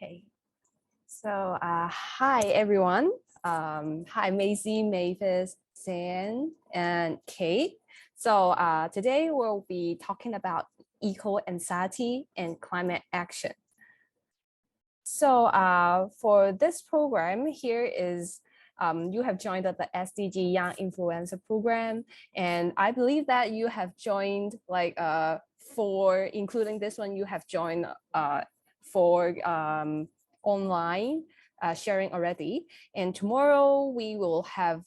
Okay, so hi everyone. Hi Maisie, Mavis, San, and Kate. So today we'll be talking about eco-anxiety and climate action. So for this program, here is you have joined the SDG Young Influencer program, and I believe that you have joined like including this one, you have joined for online sharing already. And tomorrow we will have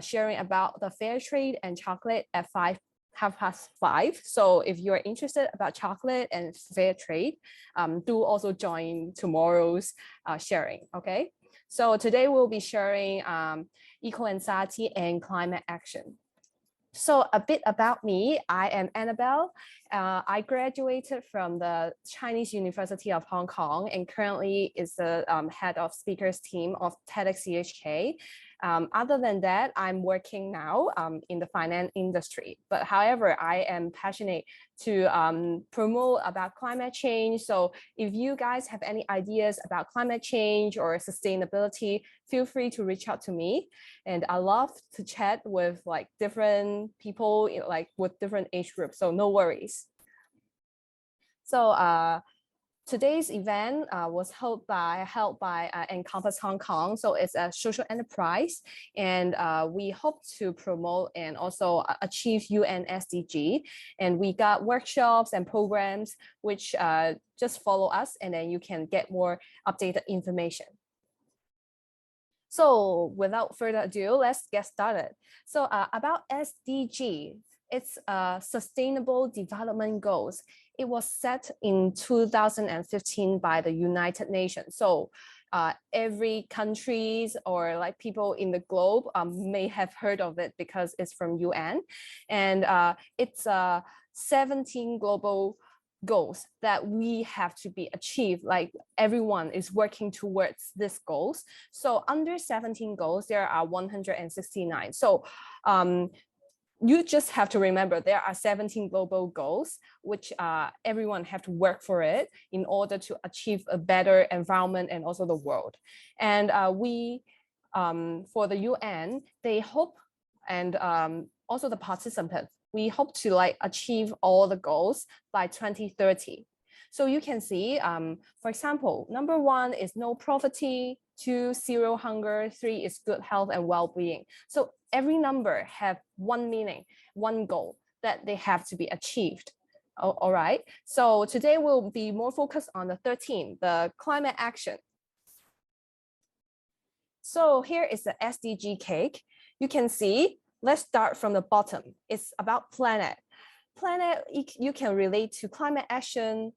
sharing about the fair trade and chocolate at 5:30. So if you're interested about chocolate and fair trade, do also join tomorrow's sharing, okay? So today we'll be sharing eco-anxiety and climate action. So a bit about me, I am Annabelle. I graduated from the Chinese University of Hong Kong and currently is the head of speakers team of TEDxCHK. Other than that, I'm working now in the finance industry. But however, I am passionate to promote about climate change. So if you guys have any ideas about climate change or sustainability, feel free to reach out to me. And I love to chat with like different people, like with different age groups. So no worries. So today's event was held by Encompass Hong Kong. So it's a social enterprise, and we hope to promote and also achieve UN SDG. And we got workshops and programs which just follow us, and then you can get more updated information. So without further ado, let's get started. So about SDG, it's Sustainable Development Goals. It was set in 2015 by the United Nations. So every countries or like people in the globe may have heard of it because it's from UN. And it's 17 global goals that we have to be achieved. Like everyone is working towards these goals. So under 17 goals, there are 169. So you just have to remember there are 17 global goals, which everyone have to work for it in order to achieve a better environment and also the world. And for the UN, they hope, and also the participants, we hope to like achieve all the goals by 2030. So you can see, for example, number 1 is no poverty, 2, zero hunger, 3 is good health and well-being. So every number have one meaning, one goal that they have to be achieved. All right. So today we'll be more focused on the 13, the climate action. So here is the SDG cake. You can see, let's start from the bottom. It's about planet. Planet, you can relate to climate action,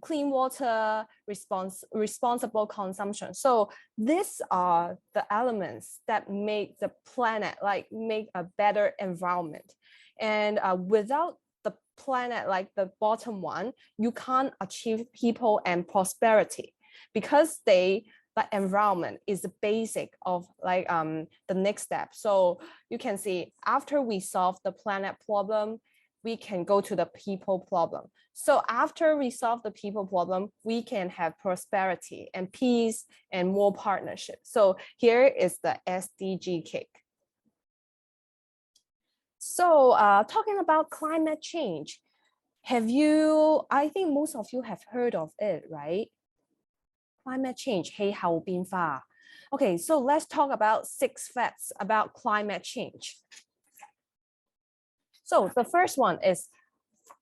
clean water, responsible consumption. So these are the elements that make the planet, like make a better environment. And without the planet, like the bottom one, you can't achieve people and prosperity because the environment is the basic of like the next step. So you can see after we solve the planet problem, we can go to the people problem. So after we solve the people problem, we can have prosperity and peace and more partnership. So here is the SDG cake. So talking about climate change, I think most of you have heard of it, right? Climate change, 氣候變化. Okay, so let's talk about 6 facts about climate change. So the first one is,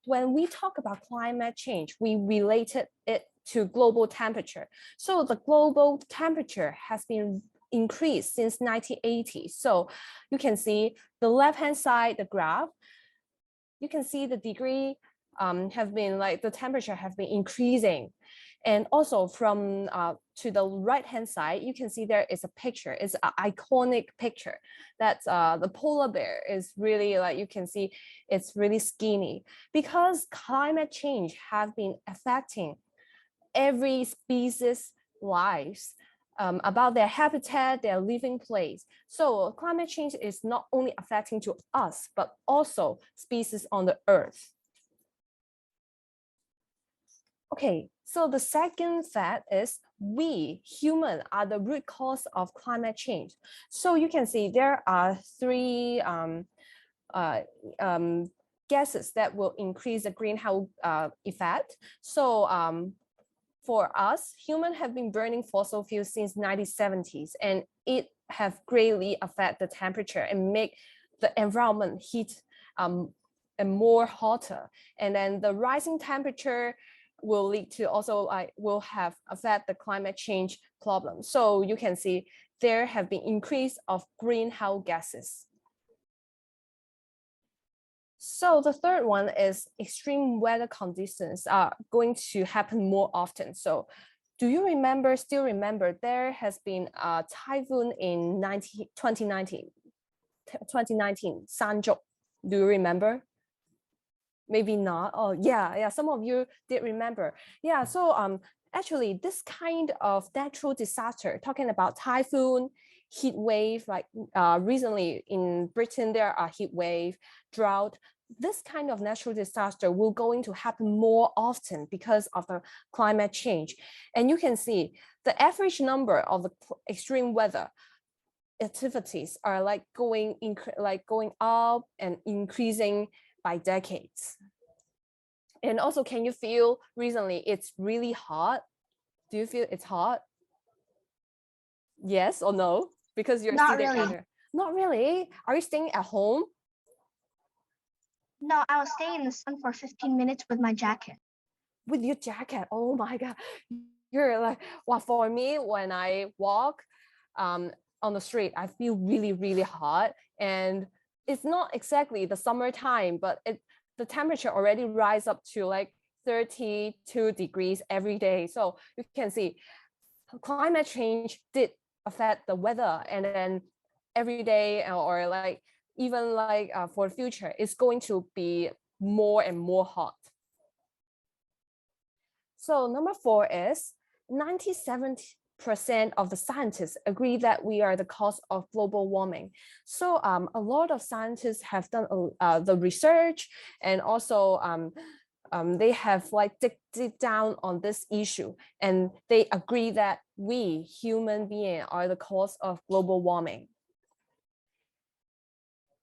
when we talk about climate change, we related it to global temperature. So the global temperature has been increased since 1980. So you can see the left-hand side, the graph, you can see the degree have been like the temperature have been increasing. And also from to the right-hand side, you can see there is a picture. It's an iconic picture. That's the polar bear is really like, you can see it's really skinny because climate change have been affecting every species' lives, about their habitat, their living place. So climate change is not only affecting to us, but also species on the earth. Okay, so the second fact is we human are the root cause of climate change. So you can see there are three gases that will increase the greenhouse effect. So for us, humans have been burning fossil fuels since 1970s, and it have greatly affected the temperature and make the environment heat and more hotter. And then the rising temperature will lead to also will have affect the climate change problem. So you can see there have been increase of greenhouse gases. So the third one is extreme weather conditions are going to happen more often. So do you still remember there has been a typhoon in 2019, Sanjo. Do you remember? Maybe not. Oh yeah, some of you did remember. Yeah, so actually this kind of natural disaster, talking about typhoon, heat wave, like recently in Britain there are heat wave, drought. This kind of natural disaster will going to happen more often because of the climate change. And you can see the average number of the extreme weather activities are like going up and increasing by decades. And also, can you feel recently it's really hot? Do you feel it's hot? Yes or no? Because you're Not sitting really. there. Not really. Are you staying at home? No, I was staying in the sun for 15 minutes with my jacket. With your jacket? Oh my God. You're like, well, for me, when I walk on the street, I feel really, really hot. And it's not exactly the summertime, but the temperature already rise up to like 32 degrees every day. So you can see climate change did affect the weather, and then every day or like even like for the future, it's going to be more and more hot. So number 4 is 97% of the scientists agree that we are the cause of global warming. So a lot of scientists have done the research, and also they have like dig down on this issue, and they agree that we human beings are the cause of global warming.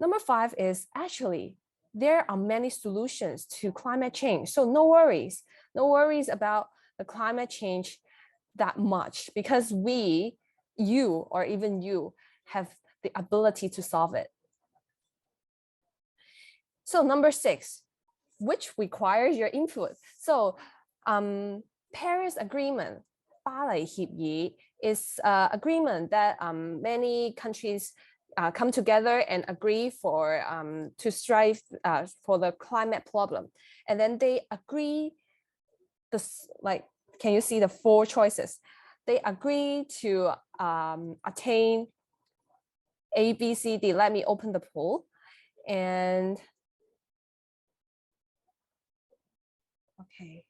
Number 5 is actually there are many solutions to climate change. So no worries about the climate change that much, because you or even you have the ability to solve it. So number 6, which requires your input. So Paris Agreement, 巴黎協議 is agreement that many countries come together and agree for to strive for the climate problem. And then they agree this, like, can you see the 4 choices? They agree to attain A, B, C, D. Let me open the poll. And okay.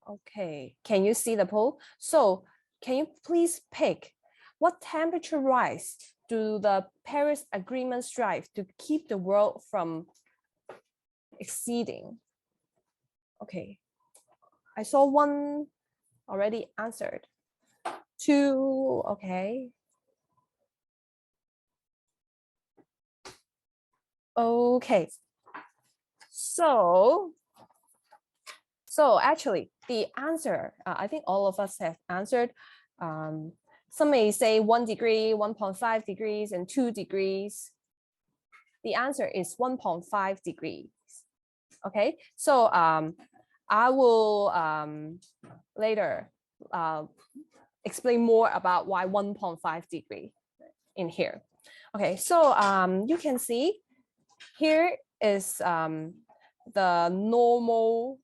Okay, can you see the poll? So can you please pick what temperature rise do the Paris Agreement strive to keep the world from exceeding? Okay, I saw 1 already answered. 2, okay. Okay, so actually the answer, I think all of us have answered. Some may say 1 degree, 1.5 degrees, and 2 degrees. The answer is 1.5 degrees. Okay, so I will later explain more about why 1.5 degree in here. Okay, so you can see here is the normal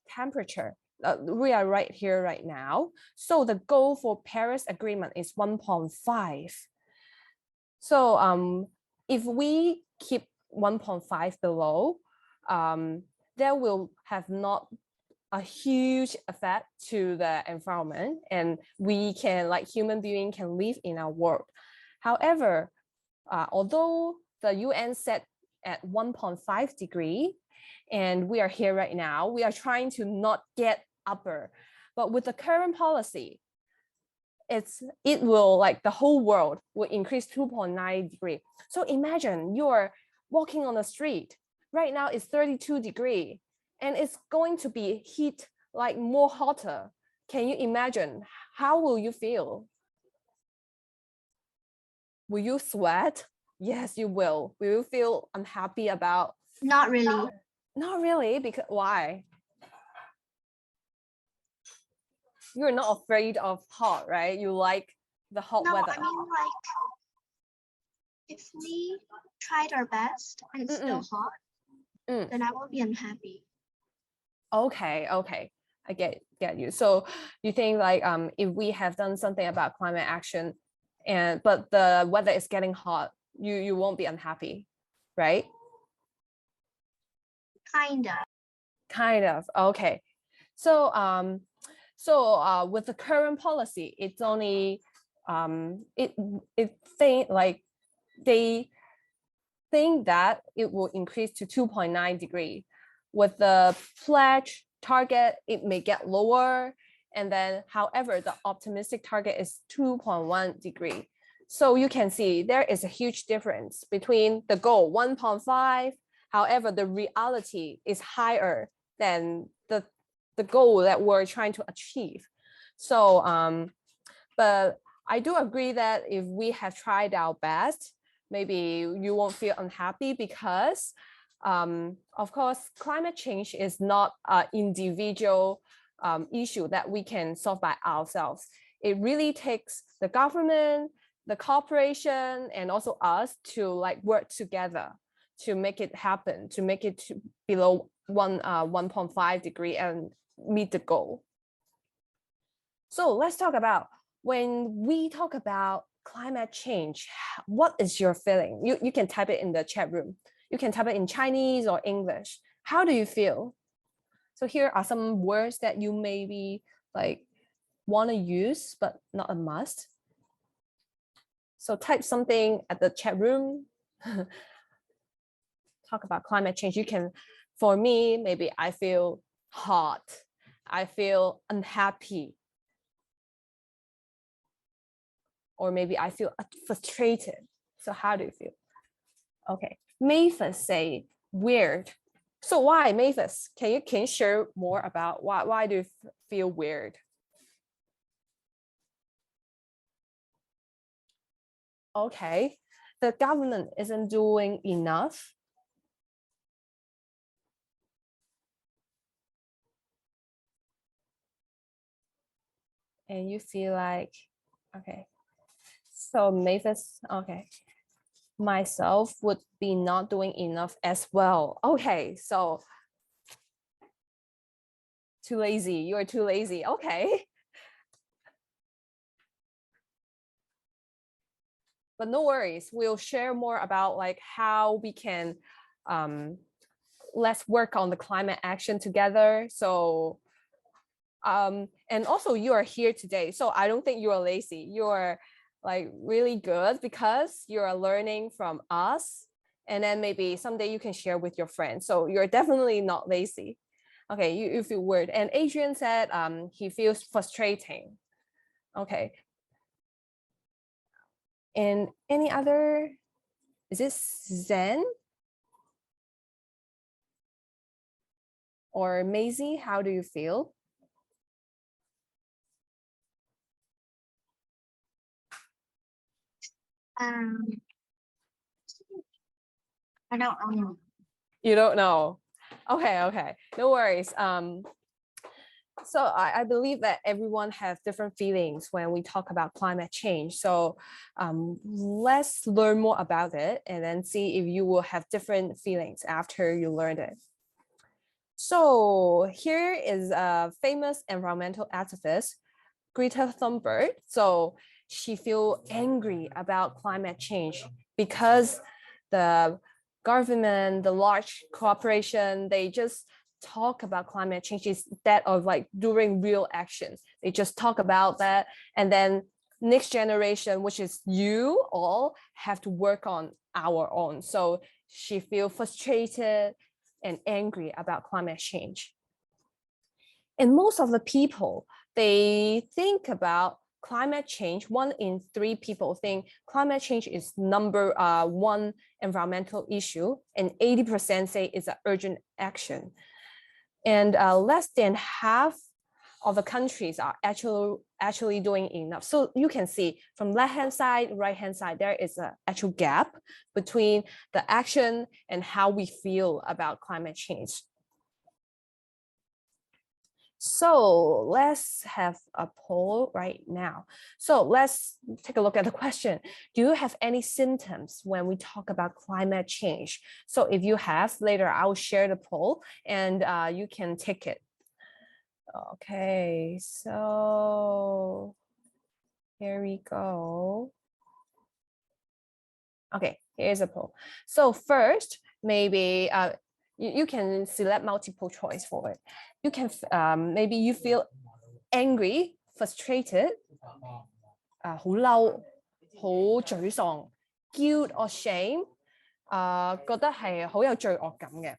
temperature. We are right here right now. So the goal for Paris Agreement is 1.5. So if we keep 1.5 below, there will have not a huge effect to the environment, and we can, like human being, can live in our world. However, although the UN set at 1.5 degree. And we are here right now. We are trying to not get upper. But with the current policy, it will, like, the whole world will increase 2.9 degree. So imagine you're walking on the street. Right now it's 32 degree and it's going to be heat, like more hotter. Can you imagine? How will you feel? Will you sweat? Yes, you will. Will you feel unhappy about? Not really. Not really, because why? You're not afraid of hot, right? You like the hot No, weather. I mean, like, if we tried our best and it's still hot, then I won't be unhappy. Okay, I get you. So you think, like, if we have done something about climate action, but the weather is getting hot, you won't be unhappy, right? Kind of. Okay. So with the current policy, it's only they think that it will increase to 2.9 degree. With the pledge target, it may get lower. And then, however, the optimistic target is 2.1 degree. So you can see there is a huge difference between the goal 1.5. However, the reality is higher than the goal that we're trying to achieve. So, but I do agree that if we have tried our best, maybe you won't feel unhappy because, of course, climate change is not an individual issue that we can solve by ourselves. It really takes the government, the corporation, and also us to, like, work together to make it happen, to make it to below 1.5 degree and meet the goal. So let's talk about, when we talk about climate change, what is your feeling? You can type it in the chat room. You can type it in Chinese or English. How do you feel? So here are some words that you maybe, like, want to use, but not a must. So type something at the chat room. Talk about climate change. You can, for me, maybe I feel hot. I feel unhappy. Or maybe I feel frustrated. So how do you feel? Okay, Mavis say weird. So why, Mavis? Can you share more about why do you feel weird? Okay, the government isn't doing enough. And you feel like, okay. So Mavis, okay. Myself would be not doing enough as well. Okay, so too lazy. You're too lazy. Okay. But no worries. We'll share more about, like, how we can let's work on the climate action together. So and also you are here today. So I don't think you are lazy. You're, like, really good because you're learning from us. And then maybe someday you can share with your friends. So you're definitely not lazy. Okay, you feel weird. And Adrian said he feels frustrating. Okay. And any other, is this Zen? Or Maisie, how do you feel? I don't know. You don't know. Okay, no worries. So I believe that everyone has different feelings when we talk about climate change. So let's learn more about it and then see if you will have different feelings after you learn it. So here is a famous environmental activist, Greta Thunberg. So she feels angry about climate change because the government, the large corporation, they just talk about climate change instead of, like, doing real actions. They just talk about that, and then next generation, which is you all, have to work on our own. So she feels frustrated and angry about climate change. And most of the people, they think about climate change. 1 in 3 people think climate change is number one environmental issue, and 80% say it's an urgent action. And less than half of the countries are actually doing enough. So you can see from left-hand side, right-hand side, there is an actual gap between the action and how we feel about climate change. So let's have a poll right now. So let's take a look at the question. Do you have any symptoms when we talk about climate change? So if you have, later I will share the poll and you can take it. Okay, so here we go. Okay, here's a poll. So first, maybe you can select multiple choice for it. You can maybe you feel angry, frustrated, 好嬲，好沮喪 guilt or shame， 覺得係好有罪惡感嘅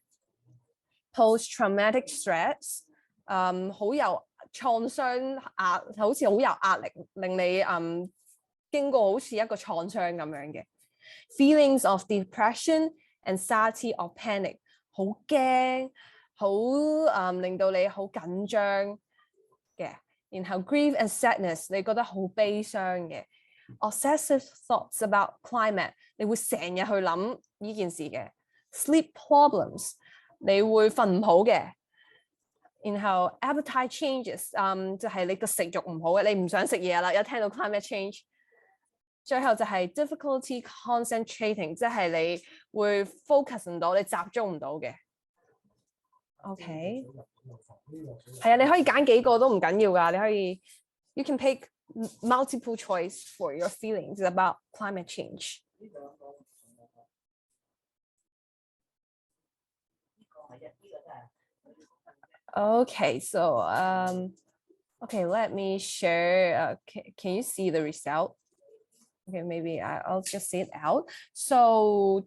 post-traumatic stress， 好有創傷好似好有壓力，令你經過好似一個創傷咁樣嘅 feelings of depression, anxiety or panic， 好驚，好令到你好緊張嘅。然後 grief and sadness， 你覺得好悲傷嘅 obsessive thoughts about climate， 你會成日去諗呢件事嘅 sleep problems， 你會瞓唔好嘅。然後 appetite changes， 就係你個食慾唔好嘅，你唔想食嘢啦，一聽到 climate change。最後就係 difficulty concentrating， 即係你會 focus 唔到，你集中唔到嘅。OK， 係啊，你可以揀幾個都唔緊要㗎，你可以 you can pick multiple choice for your feelings about climate change. Okay, so okay, let me share. Can you see the result? Okay, maybe I'll just say it out. So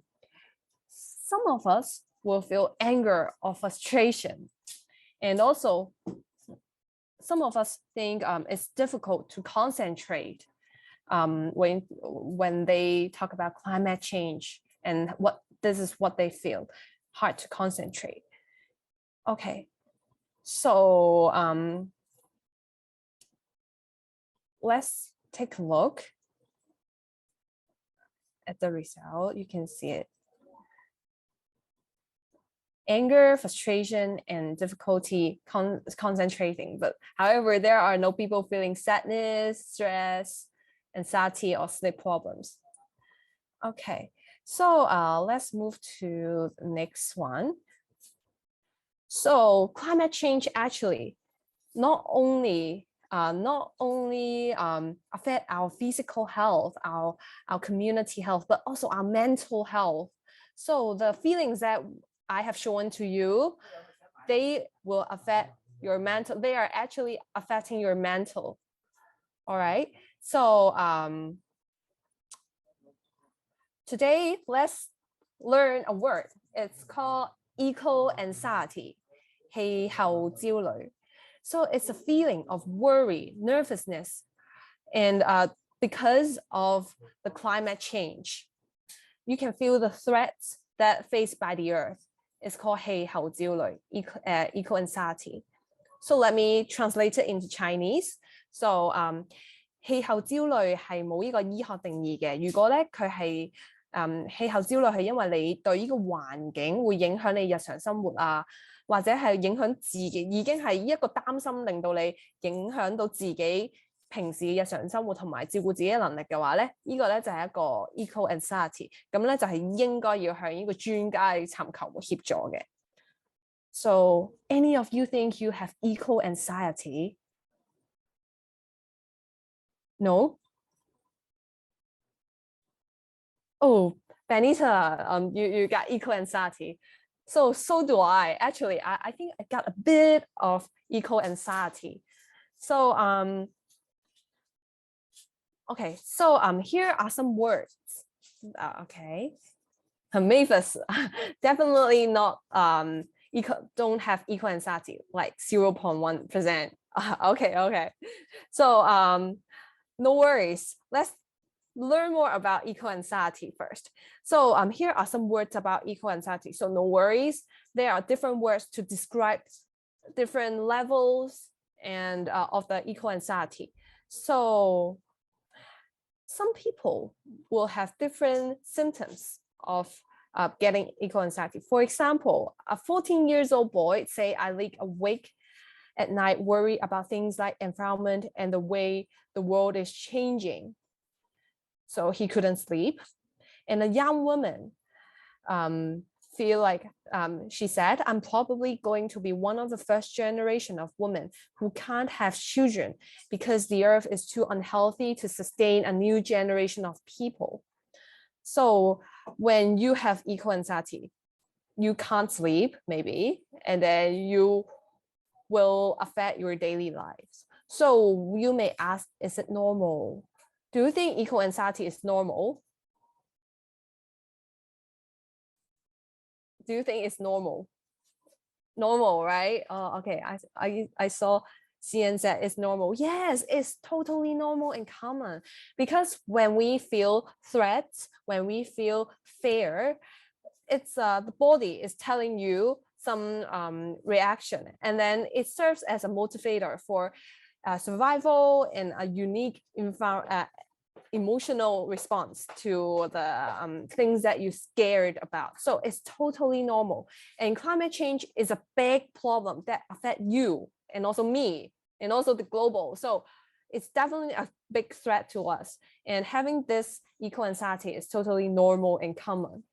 some of us will feel anger or frustration. And also, some of us think it's difficult to concentrate when they talk about climate change and this is what they feel, hard to concentrate. Okay, so let's take a look at the result. You can see it. Anger, frustration, and difficulty concentrating. But however, there are no people feeling sadness, stress, anxiety, or sleep problems. Okay, so let's move to the next one. So climate change actually not only affect our physical health, our community health, but also our mental health. So the feelings that I have shown to you, they will affect your mental. They are actually affecting your mental. All right. So today, let's learn a word. It's called eco-anxiety, 氣候焦慮. So it's a feeling of worry, nervousness, and because of the climate change, you can feel the threats that faced by the earth. It's called 氣候焦慮, eco-anxiety. So let me translate it into Chinese. So 氣候焦慮係冇呢個醫學定義嘅。如果咧佢係氣候焦慮係因為你對呢個環境會影響你日常生活啊，或者係影響自己，已經係一個擔心令到你影響到自己平時嘅日常生活同埋照顧自己嘅能力嘅話咧，呢個咧就係一個 eco-anxiety， 咁咧就係應該要向呢個專家尋求協助嘅。So any of you think you have eco-anxiety? No? Oh, Benita, you got eco-anxiety. So do I. Actually, I think I got a bit of eco-anxiety. So on Okay, so here are some words. Okay, Mavis definitely not don't have equal anxiety, like 0.1%. Okay. So no worries. Let's learn more about equal anxiety first. So here are some words about equal anxiety. So no worries. There are different words to describe different levels and of the equal anxiety. So some people will have different symptoms of getting equal anxiety. For example, a 14-year-old boy say, I lay awake at night, worry about things like environment and the way the world is changing. So he couldn't sleep. And a young woman feel like, she said, I'm probably going to be one of the first generation of women who can't have children because the earth is too unhealthy to sustain a new generation of people. So when you have equal anxiety, you can't sleep maybe, and then you will affect your daily lives. So you may ask, is it normal? Do you think equal anxiety is normal? Do you think it's normal? Normal, right? Oh, okay. I saw CN said it's normal. Yes, it's totally normal and common, because when we feel threats, when we feel fear, it's the body is telling you some reaction, and then it serves as a motivator for survival and a unique emotional response to the things that you're scared about. So it's totally normal. And climate change is a big problem that affects you and also me and also the global. So it's definitely a big threat to us. And having this eco anxiety is totally normal and common.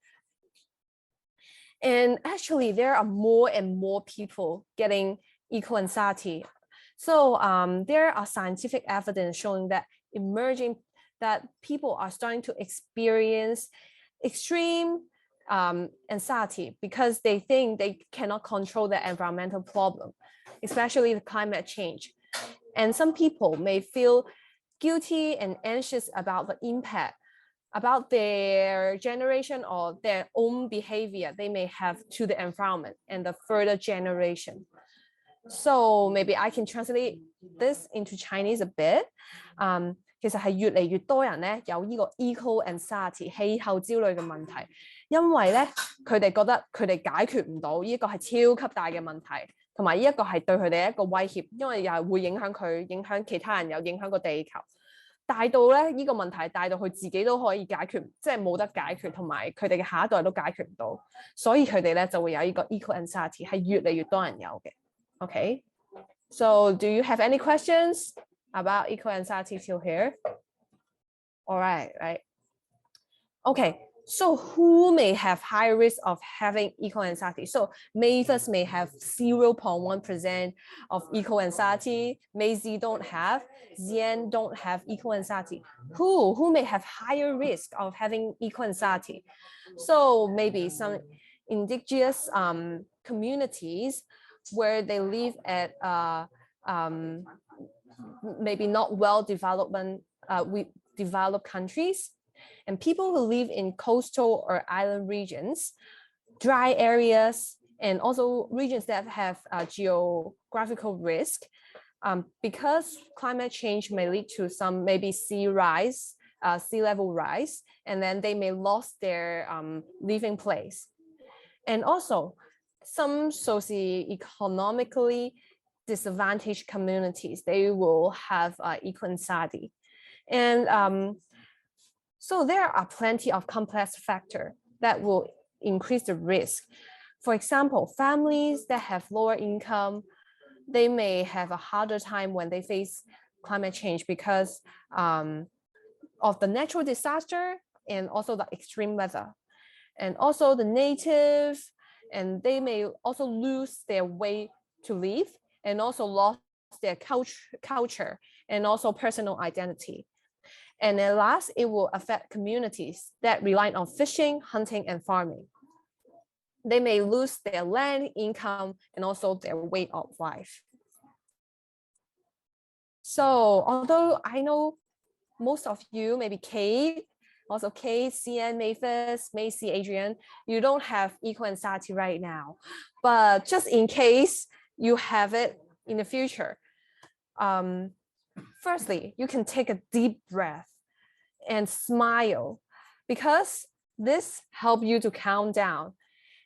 And actually, there are more and more people getting eco anxiety. So there are scientific evidence showing that people are starting to experience extreme anxiety because they think they cannot control the environmental problem, especially the climate change. And some people may feel guilty and anxious about the impact about their generation or their own behavior they may have to the environment and the further generation. So maybe I can translate this into Chinese a bit. 其實係越嚟越多人咧有呢個 eco anxiety 氣候焦慮嘅問題，因為咧佢哋覺得佢哋解決唔到，呢一個係超級大嘅問題，同埋呢一個係對佢哋一個威脅，因為又係會影響佢、影響其他人，又影響個地球。大到咧呢個問題大到佢自己都可以解決，即係冇得解決，同埋佢哋嘅下一代都解決唔到，所以佢哋咧就會有呢個 eco anxiety 係越嚟越多人有嘅。Okay, so do you have any questions about eco anxiety till here? All right. Okay, so who may have high risk of having eco anxiety? So Mavis may have 0.1% of eco anxiety. Maisie don't have. Zian don't have eco anxiety. Who may have higher risk of having eco anxiety? So maybe some indigenous communities where they live at maybe not well developed countries, and people who live in coastal or island regions, dry areas, and also regions that have geographical risk, because climate change may lead to some maybe sea level rise, and then they may lose their living place. And also some socioeconomically disadvantaged communities, they will have eco anxiety. And so there are plenty of complex factors that will increase the risk. For example, families that have lower income, they may have a harder time when they face climate change because of the natural disaster and also the extreme weather. And also the native, and they may also lose their way to live and also lost their culture and also personal identity. And at last, it will affect communities that rely on fishing, hunting, and farming. They may lose their land, income, and also their way of life. So although I know most of you, maybe Kate, also Kate, CN, Mavis, Macy, Adrian, you don't have eco anxiety right now. But just in case you have it in the future, firstly, you can take a deep breath and smile, because this helps you to calm down.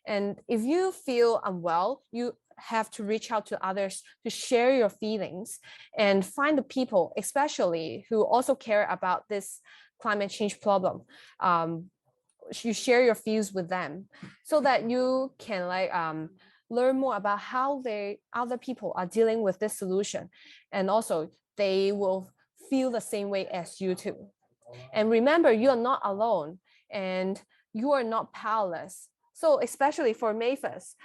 And if you feel unwell, you have to reach out to others to share your feelings and find the people, especially who also care about this climate change problem. You share your fears with them so that you can learn more about how other people are dealing with this solution, and also they will feel the same way as you too. And remember, you are not alone and you are not powerless. So especially for Mavis,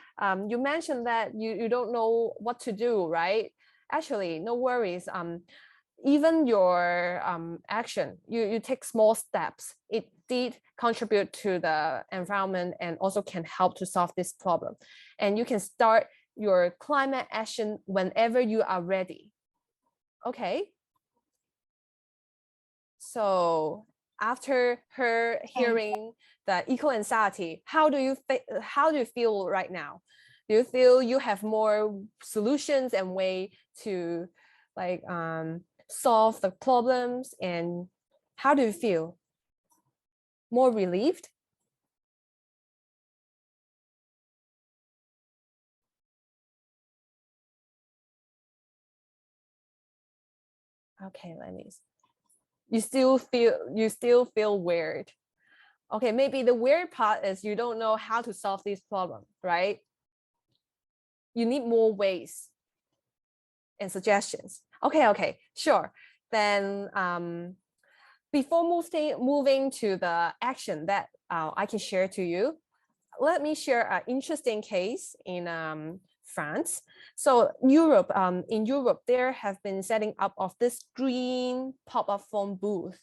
you mentioned that you don't know what to do, right? Actually, no worries. Even your action, you take small steps. It did contribute to the environment and also can help to solve this problem. And you can start your climate action whenever you are ready. Okay. So after her hearing the eco anxiety, how do you feel right now? Do you feel you have more solutions and way to solve the problems? And how do you feel? More relieved? Okay, let me see. You still feel weird. Okay, maybe the weird part is you don't know how to solve this problem, right? You need more ways and suggestions. Okay, sure. Then before moving to the action that I can share to you, let me share an interesting case in France. So Europe, in Europe, there have been setting up of this green pop-up phone booth.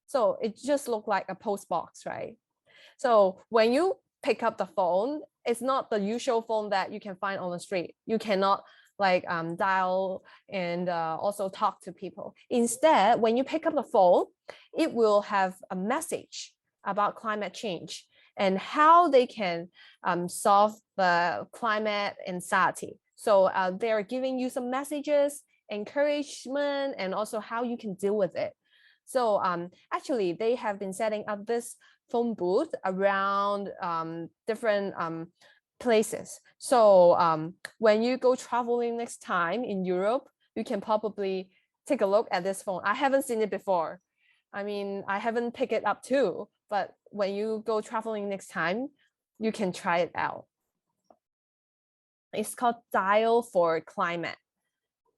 So it just looked like a post box, right? So when you pick up the phone, it's not the usual phone that you can find on the street. You cannot dial and also talk to people. Instead, when you pick up the phone, it will have a message about climate change and how they can solve the climate anxiety. So they're giving you some messages, encouragement, and also how you can deal with it. So actually, they have been setting up this phone booth around different places. So when you go traveling next time in Europe, you can probably take a look at this phone. I haven't seen it before. I mean, I haven't picked it up too, but when you go traveling next time, you can try it out. It's called Dial for Climate.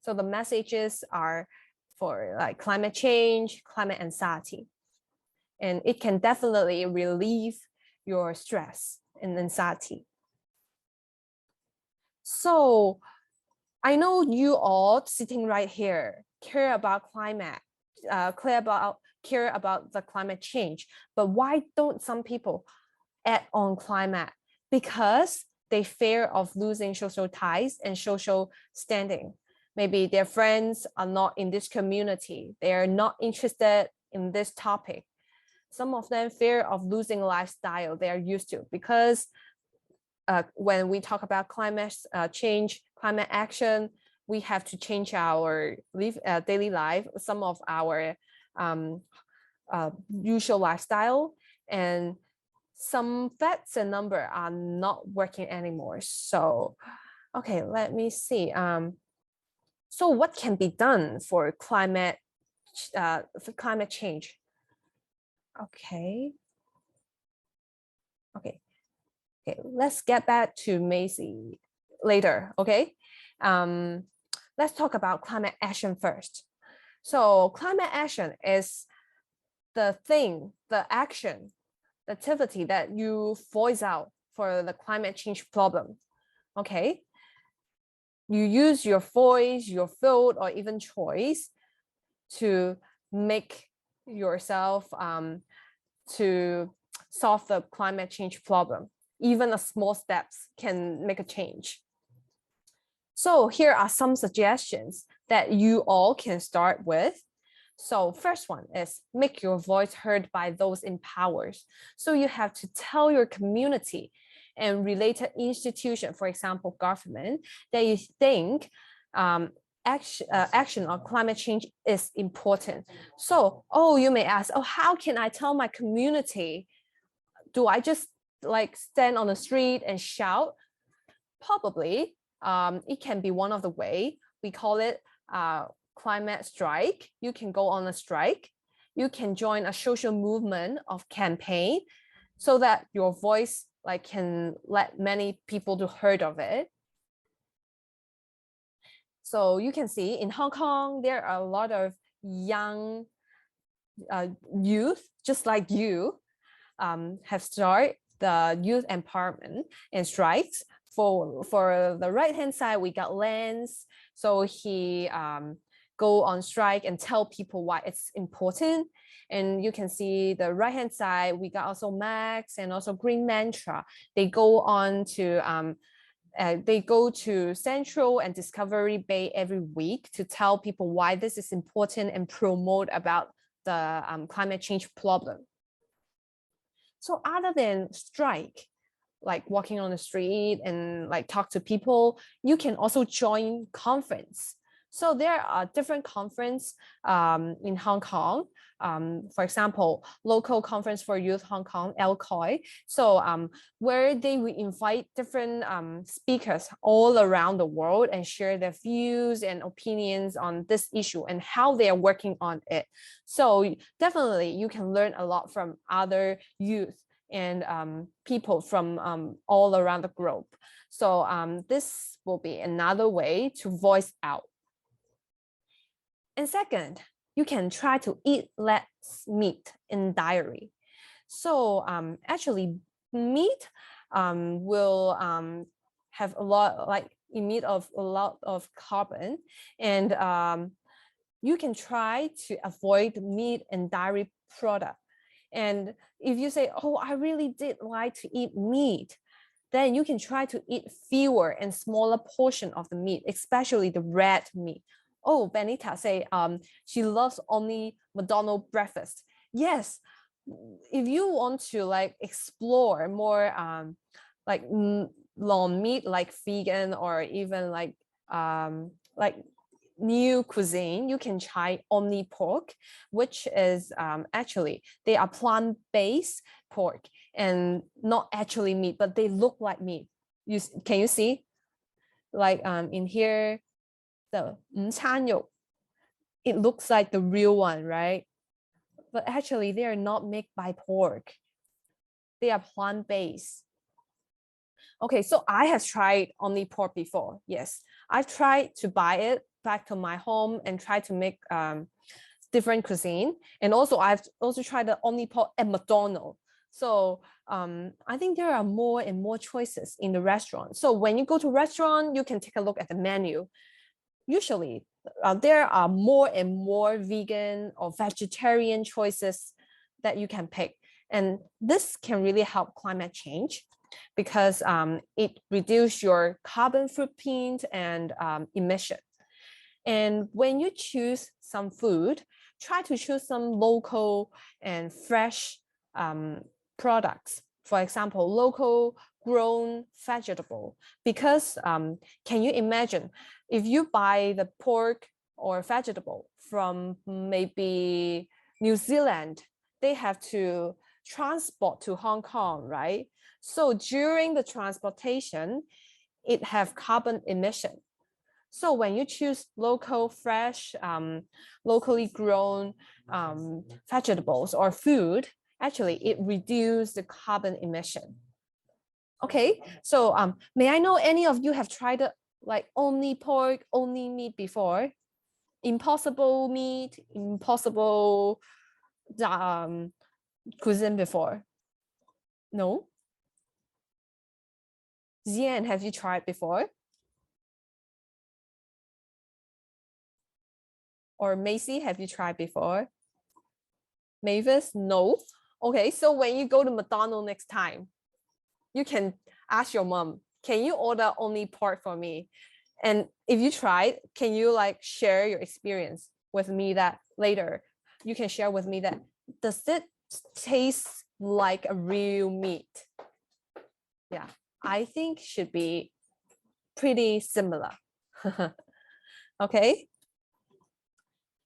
So the messages are for like climate change, climate anxiety. And it can definitely relieve your stress and anxiety. So I know you all sitting right here care about climate, care about the climate change, but why don't some people add on climate? Because they fear of losing social ties and social standing. Maybe their friends are not in this community. They are not interested in this topic. Some of them fear of losing lifestyle they are used to, because when we talk about climate change, climate action, we have to change our daily life, some of our usual lifestyle, and some facts and number are not working anymore. So, okay, let me see. So what can be done for climate change? Okay, let's get back to Macy later, okay? Let's talk about climate action first. So climate action is the thing, the action, the activity that you voice out for the climate change problem, okay? You use your voice, your vote, or even choice to make yourself to solve the climate change problem. Even a small steps can make a change. So here are some suggestions that you all can start with. So first one is make your voice heard by those in powers. So you have to tell your community and related institution, for example, government, that you think action on climate change is important. So, you may ask, how can I tell my community? Do I just like stand on the street and shout? Probably. It can be one of the way. We call it climate strike. You can go on a strike. You can join a social movement of campaign so that your voice like can let many people to heard of it. So you can see in Hong Kong, there are a lot of young youth, just like you, have started the youth empowerment and strikes. For the right hand side, we got Lance. So he go on strike and tell people why it's important. And you can see the right hand side, we got also Max and also Green Mantra. They go on to they go to Central and Discovery Bay every week to tell people why this is important and promote about the climate change problem. So other than strike, like walking on the street and like talk to people, you can also join conference. So there are different conference in Hong Kong. For example, local conference for youth Hong Kong, LCOI. So where they will invite different speakers all around the world and share their views and opinions on this issue and how they are working on it. So definitely you can learn a lot from other youth and people from all around the globe. So this will be another way to voice out. And second, you can try to eat less meat in diary. So actually meat will have a lot, like emit of a lot of carbon, and you can try to avoid meat and dairy product. And if you say, I really did like to eat meat, then you can try to eat fewer and smaller portion of the meat, especially the red meat. Benita say she loves only McDonald's breakfast. Yes, if you want to like explore more like long meat, like vegan or even like new cuisine, you can try Omni pork, which is actually they are plant-based pork and not actually meat, but they look like meat. Can you see? Like in here, the 午餐肉, it looks like the real one, right? But actually they are not made by pork. They are plant-based. Okay, so I have tried Omni pork before. Yes, I've tried to buy it back to my home and try to make different cuisine. And also I've also tried the Omni pork at McDonald's. So I think there are more and more choices in the restaurant. So when you go to restaurant, you can take a look at the menu. Usually there are more and more vegan or vegetarian choices that you can pick. And this can really help climate change because it reduces your carbon footprint and emission. And when you choose some food, try to choose some local and fresh products. For example, local grown vegetable, because can you imagine if you buy the pork or vegetable from maybe New Zealand, they have to transport to Hong Kong, right? So during the transportation, it have carbon emission. So when you choose local, fresh, locally grown vegetables or food, actually it reduces the carbon emission. Okay, so may I know any of you have tried like only pork, only meat before? Impossible meat, impossible cuisine before? No? Zian, have you tried before? Or Macy, have you tried before? Mavis, no. Okay, so when you go to McDonald's next time, you can ask your mom, can you order only pork for me? And if you tried, can you like share your experience? with me that later. You can share with me that, does it taste like a real meat? Yeah, I think should be pretty similar. Okay.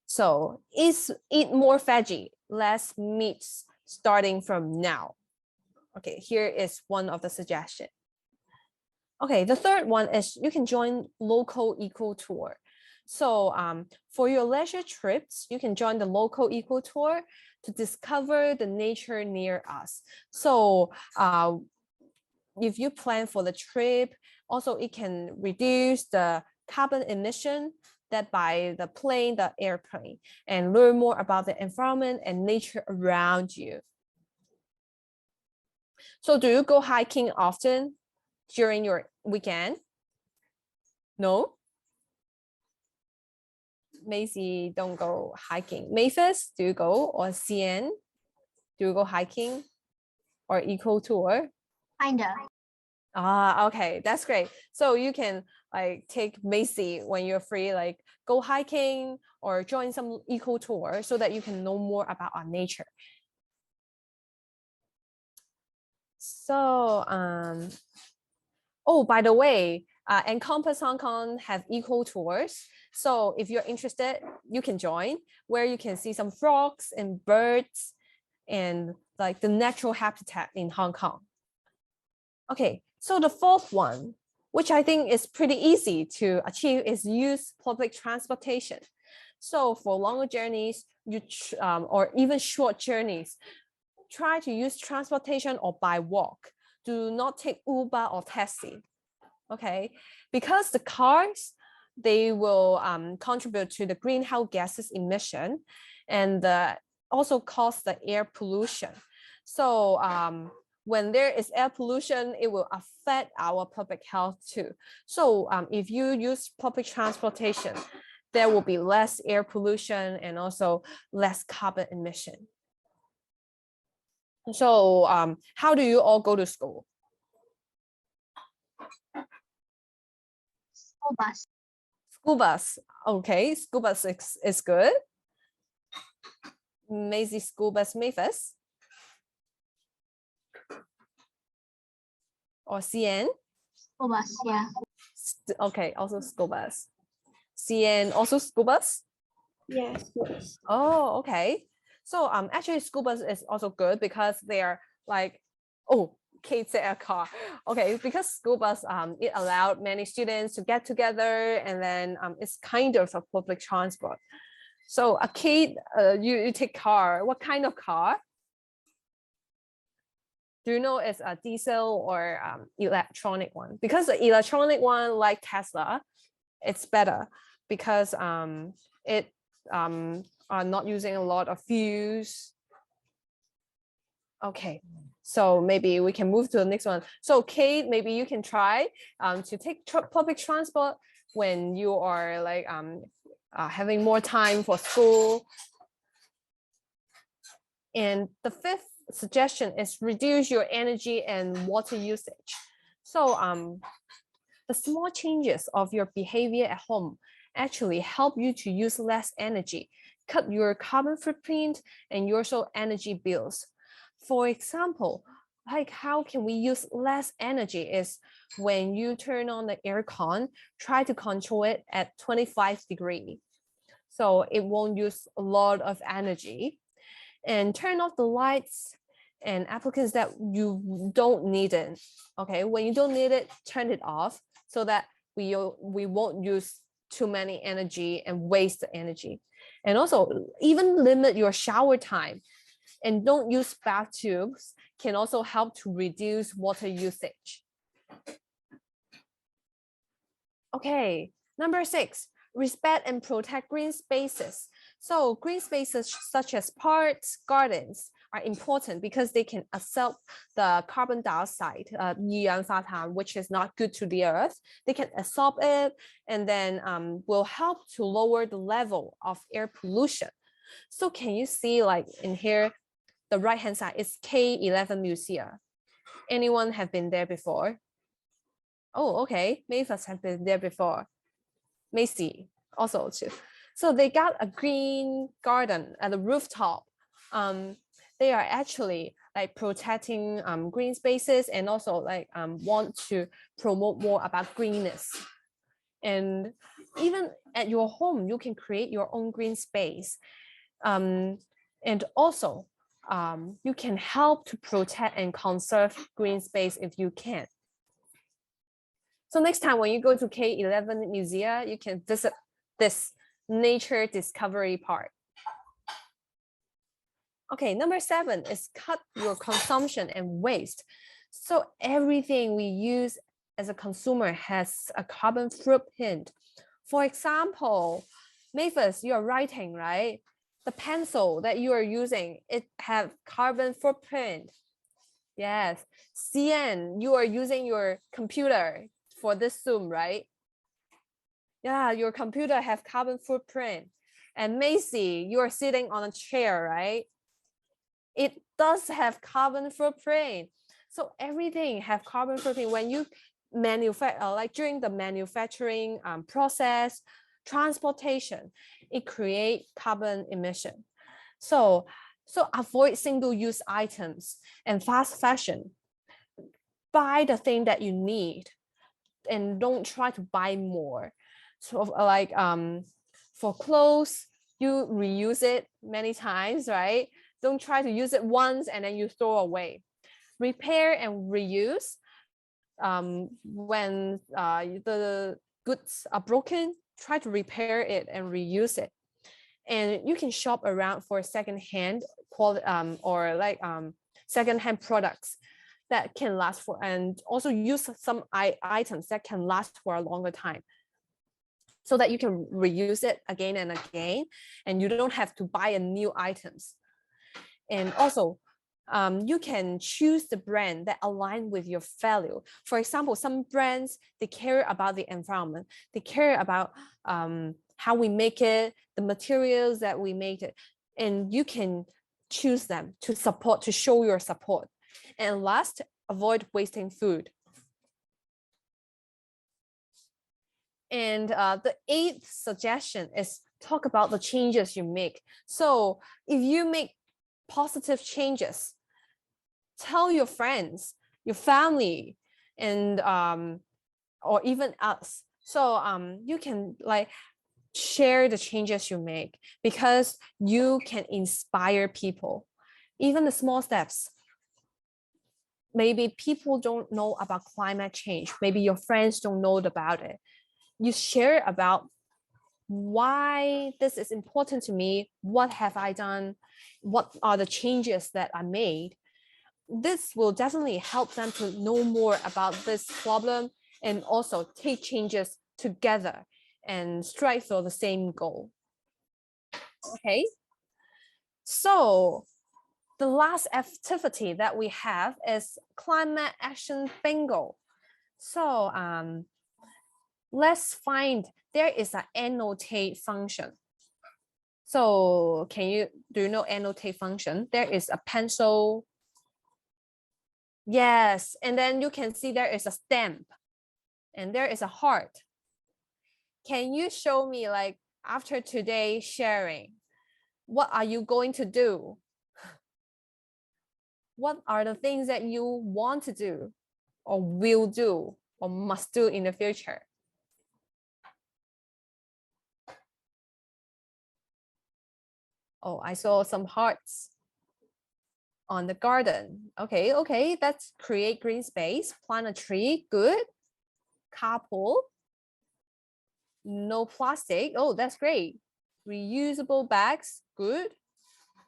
So eat more veggie, less meats starting from now. Okay, here is one of the suggestions. Okay, the third one is you can join local eco tour. So for your leisure trips, you can join the local eco tour to discover the nature near us. So if you plan for the trip, also it can reduce the carbon emission that by the plane, the airplane, and learn more about the environment and nature around you. So do you go hiking often during your weekend? No? Macy don't go hiking. Mavis, do you go? Or CN, do you go hiking or eco tour? Kinda. Okay, that's great. So you can like take Macy when you're free, like go hiking or join some eco tour so that you can know more about our nature. So oh, by the way, Encompass Hong Kong have eco tours. So if you're interested, you can join, where you can see some frogs and birds and like the natural habitat in Hong Kong. Okay, so the fourth one, which I think is pretty easy to achieve, is use public transportation. So for longer journeys, or even short journeys, try to use transportation or by walk. Do not take Uber or taxi. Okay, because the cars, they will contribute to the greenhouse gases emission and also cause the air pollution. So when there is air pollution, it will affect our public health too. So if you use public transportation, there will be less air pollution and also less carbon emission. So how do you all go to school? School bus. School bus. Okay, school bus is good. Maisie, school bus, Mavis? Or CN? School bus, yeah. Okay, also school bus. CN also school bus? Yes. Oh, okay. So actually school bus is also good because they are like, oh, Kate said a car. Okay, because school bus it allowed many students to get together, and then it's kind of a public transport. So a kid, you take car. What kind of car? Do you know it's a diesel or electronic one? Because the electronic one, like Tesla, it's better because it are not using a lot of fuels. Okay, so maybe we can move to the next one. So Kate, maybe you can try to take public transport when you are like having more time for school. And the fifth suggestion is reduce your energy and water usage. So the small changes of your behavior at home actually help you to use less energy, cut your carbon footprint and your also energy bills. For example, like how can we use less energy is when you turn on the aircon, try to control it at 25 degrees. So it won't use a lot of energy. And turn off the lights and applications that you don't need it. Okay, when you don't need it, turn it off so that we won't use too many energy and waste the energy. And also even limit your shower time and don't use bath tubes can also help to reduce water usage. Okay, number 6, respect and protect green spaces. So green spaces such as parks, gardens are important because they can absorb the carbon dioxide, 二氧化碳, which is not good to the earth. They can absorb it and then will help to lower the level of air pollution. So can you see like in here, the right hand side is K11 Museum. Anyone have been there before? Oh, okay. Mavis have been there before. Macy also too. So they got a green garden at the rooftop. They are actually like protecting green spaces and also like want to promote more about greenness. And even at your home, you can create your own green space. And also, you can help to protect and conserve green space if you can. So next time when you go to K11 Museum, you can visit this nature discovery part. Okay, number 7 is cut your consumption and waste. So everything we use as a consumer has a carbon footprint. For example, Mavis, you are writing, right? The pencil that you are using, it have carbon footprint. Yes. CN, you are using your computer for this Zoom, right? Yeah, your computer have carbon footprint. And Macy, you are sitting on a chair, right? It does have carbon footprint. So everything have carbon footprint. When you manufacture, like during the manufacturing process, transportation, it create carbon emission. So avoid single-use items and fast fashion. Buy the thing that you need and don't try to buy more. So like for clothes, you reuse it many times, right? Don't try to use it once and then you throw away. Repair and reuse. When the goods are broken, try to repair it and reuse it. And you can shop around for secondhand quality or like secondhand products that can last for, and also use some items that can last for a longer time, so that you can reuse it again and again, and you don't have to buy a new items. And also, you can choose the brand that align with your value. For example, some brands, they care about the environment. They care about how we make it, the materials that we make it. And you can choose them to support, to show your support. And last, avoid wasting food. And the 8th suggestion is talk about the changes you make. So if you make positive changes, tell your friends, your family, and or even us. So you can like share the changes you make, because you can inspire people. Even the small steps. Maybe people don't know about climate change. Maybe your friends don't know about it. You share about why this is important to me. What have I done? What are the changes that I made? This will definitely help them to know more about this problem and also take changes together and strive for the same goal. Okay. So the last activity that we have is climate action bingo. So let's find, there is an annotate function. So do you know annotate function? There is a pencil. Yes, and then you can see there is a stamp and there is a heart. Can you show me, like, after today sharing, what are you going to do? What are the things that you want to do or will do or must do in the future? Oh, I saw some hearts on the garden. Okay, that's create green space, plant a tree, good. Carpool, no plastic, oh, that's great. Reusable bags, good.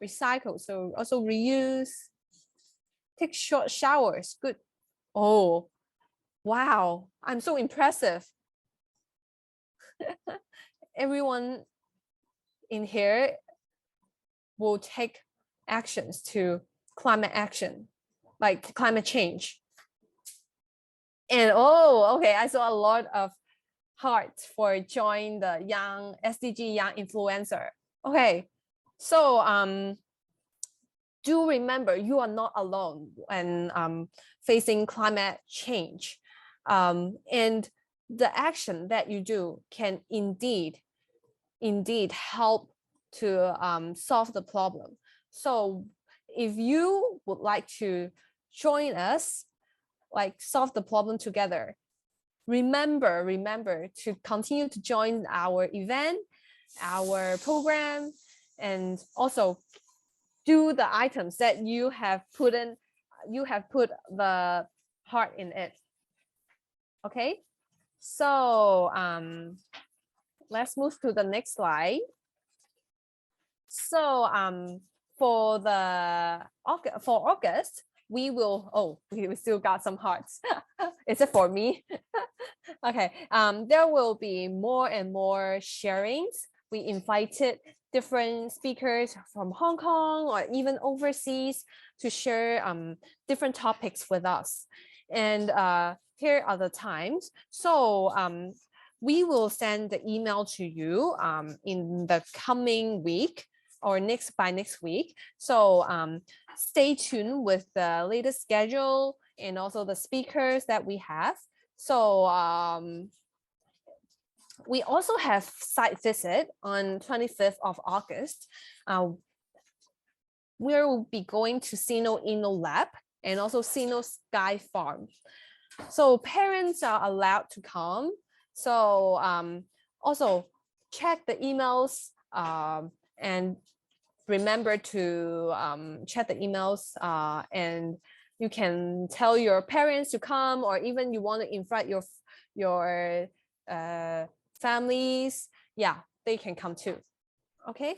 Recycle, so also reuse. Take short showers, good. Oh, wow, I'm so impressive. Everyone in here will take actions to climate action, like climate change. And oh, okay, I saw a lot of hearts for join the SDG Young Influencer. Okay, so do remember you are not alone when facing climate change, and the action that you do can indeed indeed help to solve the problem. So if you would like to join us, like solve the problem together, remember to continue to join our event, our program, and also do the items that you have put the heart in it. Okay, so let's move to the next slide. So for August, we still got some hearts. Is it for me? Okay, there will be more and more sharings. We invited different speakers from Hong Kong or even overseas to share different topics with us. And here are the times. So we will send the email to you in the coming week or by next week. So stay tuned with the latest schedule and also the speakers that we have. So we also have site visit on 25th of August. We'll be going to Sino Inno Lab and also Sino Sky Farm. So parents are allowed to come. So also check the emails and remember to check the emails and you can tell your parents to come, or even you want to invite your families. Yeah, they can come too. Okay.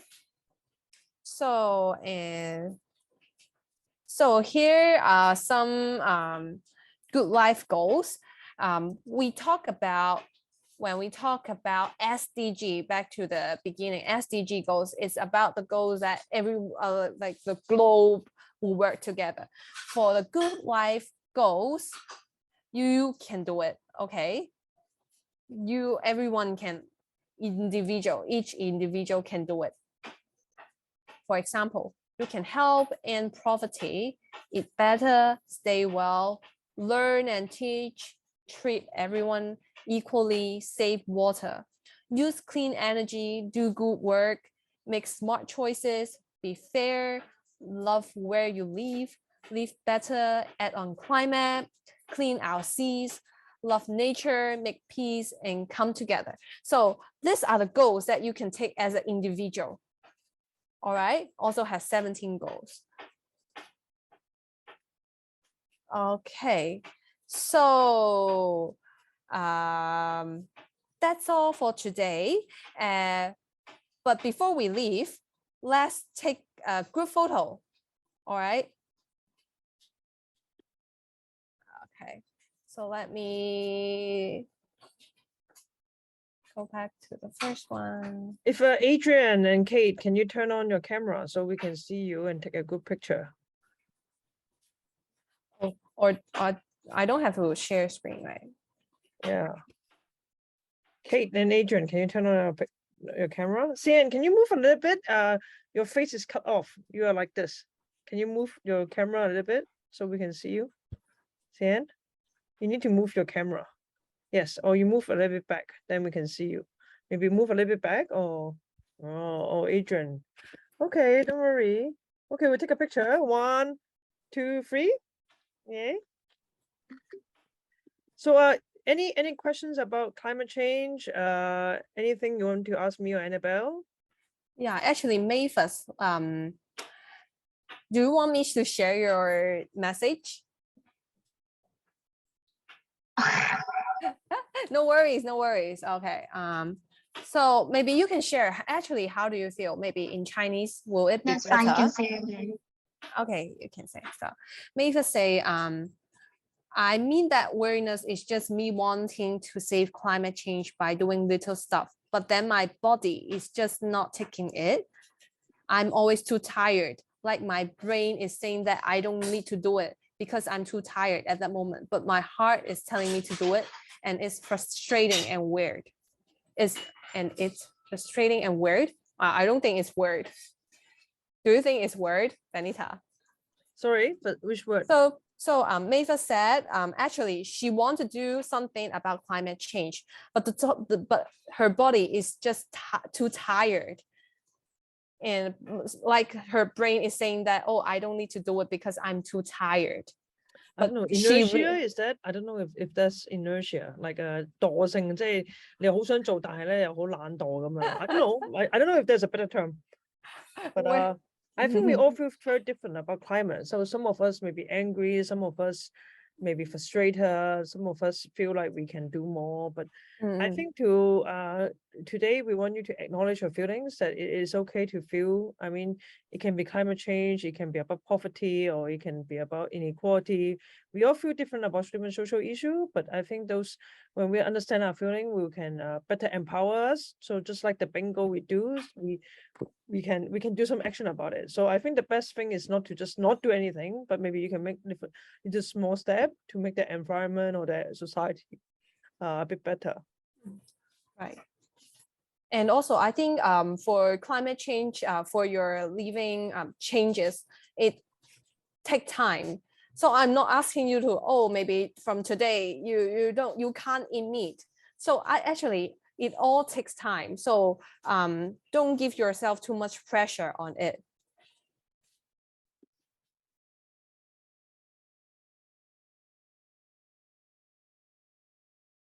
So here are some good life goals. When we talk about SDG, back to the beginning, SDG goals is about the goals that like the globe will work together. For the good life goals, you can do it, okay? Everyone can, each individual can do it. For example, you can help end poverty, eat better, stay well, learn and teach, treat everyone equally, save water, use clean energy, do good work, make smart choices, be fair, love where you live better, act on climate, clean our seas, love nature, make peace, and come together. So these are the goals that you can take as an individual. All right, also has 17 goals. Okay, so that's all for today. But before we leave, let's take a group photo. All right. Okay, so let me go back to the first one. If Adrian and Kate, can you turn on your camera so we can see you and take a good picture? Or I don't have to share screen, right? Yeah. Kate and Adrian, can you turn on your camera? Sian, can you move a little bit? Your face is cut off. You are like this. Can you move your camera a little bit so we can see you? Sian, you need to move your camera. Yes, or you move a little bit back, then we can see you. Maybe move a little bit back, or Adrian. Okay, don't worry. Okay, we'll take a picture. 1, 2, 3. Yeah. So any questions about climate change? Anything you want to ask me or Annabelle? Yeah, actually, Mavis, do you want me to share your message? No worries. Okay. So maybe you can share. Actually, how do you feel? Maybe in Chinese, will it be That's better? fine, you can say it again. Okay, you can say so. Mavis say, I mean that awareness is just me wanting to save climate change by doing little stuff, but then my body is just not taking it. I'm always too tired. Like my brain is saying that I don't need to do it because I'm too tired at that moment, but my heart is telling me to do it, and it's frustrating and weird. It's frustrating and weird. I don't think it's weird. Do you think it's weird, Benita? Sorry, but which word? So Mavis said, actually, she wants to do something about climate change, but but her body is just too tired. And like her brain is saying that, oh, I don't need to do it because I'm too tired. I don't know, inertia is that? I don't know if that's inertia, like a 惰性，即係你好想做，但係咧又好懶惰咁樣。I don't know. I don't know if there's a better term. But I think we all feel very different about climate. So some of us may be angry, some of us may be frustrated, some of us feel like we can do more. But I think today we want you to acknowledge your feelings, that it is okay to feel. I mean, it can be climate change, it can be about poverty, or it can be about inequality. We all feel different about different social issue, but I think those, when we understand our feeling, we can better empower us. So just like the bingo we do, we can do some action about it. So I think the best thing is not to just not do anything, but maybe you can make just small step to make the environment or the society a bit better. Right. And also, I think for climate change, for your living changes, it take time. So I'm not asking you to, oh, maybe from today you can't eat meat. So it all takes time. So don't give yourself too much pressure on it.